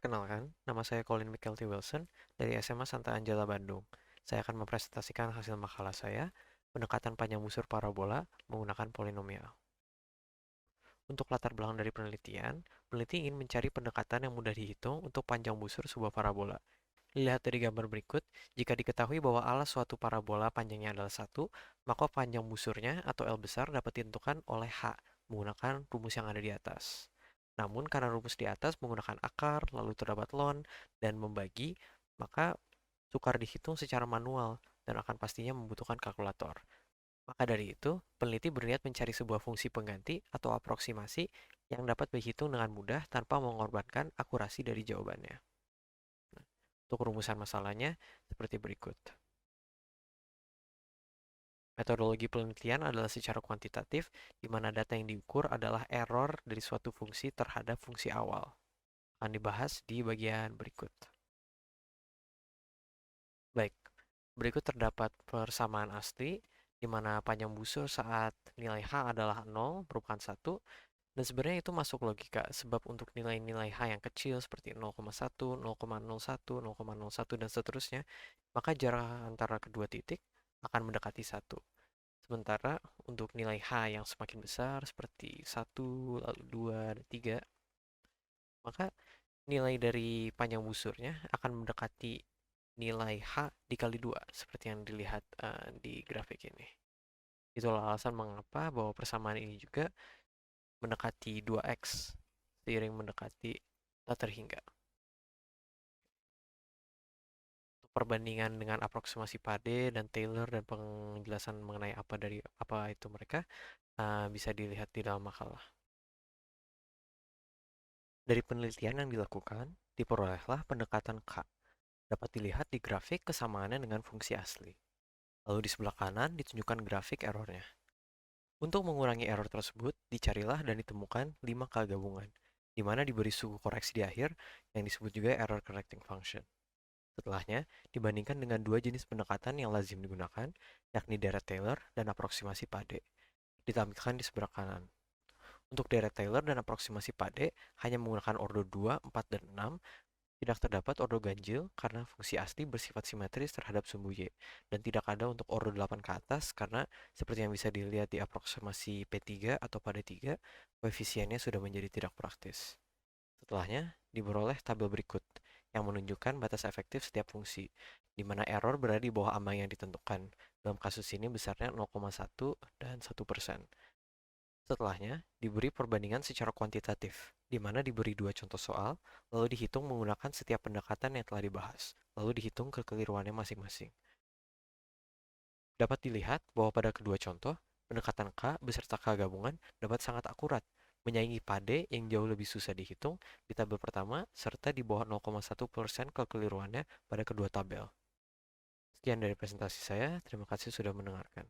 Perkenalkan, nama saya Colin Michael T. Wilson dari SMA Santa Angela Bandung. Saya akan mempresentasikan hasil makalah saya, pendekatan panjang busur parabola menggunakan polinomial. Untuk latar belakang dari penelitian, peneliti ingin mencari pendekatan yang mudah dihitung untuk panjang busur sebuah parabola. Lihat dari gambar berikut, jika diketahui bahwa alas suatu parabola panjangnya adalah 1, maka panjang busurnya atau L besar dapat ditentukan oleh H menggunakan rumus yang ada di atas. Namun karena rumus di atas menggunakan akar, lalu terdapat ln, dan membagi, maka sukar dihitung secara manual dan akan pastinya membutuhkan kalkulator. Maka dari itu, peneliti berniat mencari sebuah fungsi pengganti atau aproksimasi yang dapat dihitung dengan mudah tanpa mengorbankan akurasi dari jawabannya. Untuk rumusan masalahnya seperti berikut. Metodologi penelitian adalah secara kuantitatif, di mana data yang diukur adalah error dari suatu fungsi terhadap fungsi awal. Akan dibahas di bagian berikut. Baik, berikut terdapat persamaan asli, di mana panjang busur saat nilai H adalah 0 merupakan 1, dan sebenarnya itu masuk logika, sebab untuk nilai-nilai H yang kecil seperti 0,1, 0,01, 0,01, dan seterusnya, maka jarak antara kedua titik akan mendekati 1. Sementara untuk nilai H yang semakin besar seperti 1, lalu 2, dan 3, maka nilai dari panjang busurnya akan mendekati nilai H dikali 2, seperti yang dilihat di grafik ini. Itulah alasan mengapa bahwa persamaan ini juga mendekati 2x seiring mendekati tak terhingga. Perbandingan dengan aproksimasi Pade dan Taylor dan penjelasan mengenai apa itu mereka bisa dilihat di dalam makalah. Dari penelitian yang dilakukan, diperolehlah pendekatan K. Dapat dilihat di grafik kesamaannya dengan fungsi asli. Lalu di sebelah kanan ditunjukkan grafik errornya. Untuk mengurangi error tersebut, dicarilah dan ditemukan 5 K gabungan, di mana diberi suku koreksi di akhir yang disebut juga error correcting function. Setelahnya, dibandingkan dengan dua jenis pendekatan yang lazim digunakan, yakni deret Taylor dan aproksimasi Pade. Ditampilkan di sebelah kanan. Untuk deret Taylor dan aproksimasi Pade hanya menggunakan ordo 2, 4, dan 6, tidak terdapat ordo ganjil karena fungsi asli bersifat simetris terhadap sumbu Y, dan tidak ada untuk ordo 8 ke atas karena seperti yang bisa dilihat di aproksimasi P3 atau Pade 3, koefisiennya sudah menjadi tidak praktis. Setelahnya, diperoleh tabel berikut yang menunjukkan batas efektif setiap fungsi, di mana error berada di bawah ambang yang ditentukan. Dalam kasus ini besarnya 0,1 dan 1%. Setelahnya, diberi perbandingan secara kuantitatif, di mana diberi dua contoh soal, lalu dihitung menggunakan setiap pendekatan yang telah dibahas, lalu dihitung kekeliruannya masing-masing. Dapat dilihat bahwa pada kedua contoh, pendekatan K beserta K gabungan dapat sangat akurat, menyaingi Pade yang jauh lebih susah dihitung di tabel pertama, serta di bawah 0,1% kekeliruannya pada kedua tabel. Sekian dari presentasi saya, terima kasih sudah mendengarkan.